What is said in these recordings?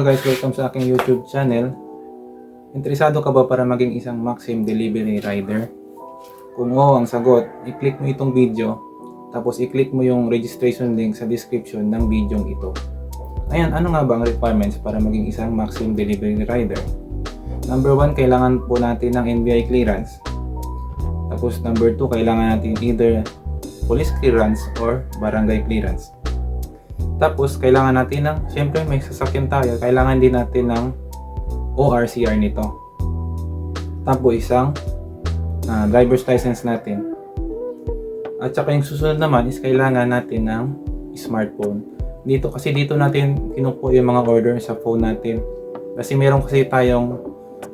Guys, welcome sa aking YouTube channel. Interesado ka ba para maging isang Maxim Delivery Rider? Kung oo ang sagot, i-click mo itong video, tapos i-click mo yung registration link sa description ng video ito. Ayan, ano nga ba ang requirements para maging isang Maxim Delivery Rider? Number 1, kailangan po natin ng NBI clearance. Tapos number 2, kailangan natin either police clearance or barangay clearance. Tapos, kailangan natin ng, syempre may sasakyan tayo, kailangan din natin ng ORCR nito. Tapos, isang driver's license natin. At saka yung susunod naman is kailangan natin ng smartphone. Dito natin kinukuha yung mga order sa phone natin. Kasi meron kasi tayong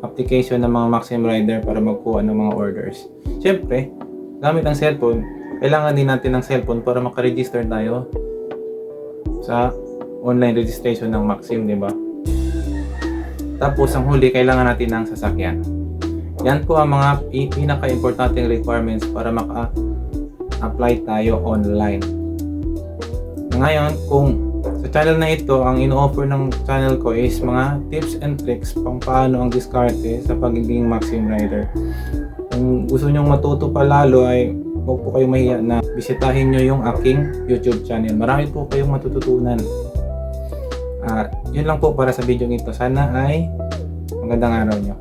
application ng mga Maxim Rider para magkuha ng mga orders. Syempre, gamit ang cellphone, kailangan din natin ng cellphone para makaregister tayo sa online registration ng Maxim, di ba? Tapos ang huli, kailangan natin ng sasakyan. Yan po ang mga pinaka-importanting requirements para maka-apply tayo online. Ngayon, kung sa channel na ito, ang ino-offer ng channel ko is mga tips and tricks pang paano ang diskarte sa pagiging Maxim Rider. Kung gusto nyong matuto pa lalo ay huwag po kayong mahiya na bisitahin nyo yung aking YouTube channel. Marami po kayong matututunan. Yun lang po para sa video nito. Sana ay magandang araw nyo.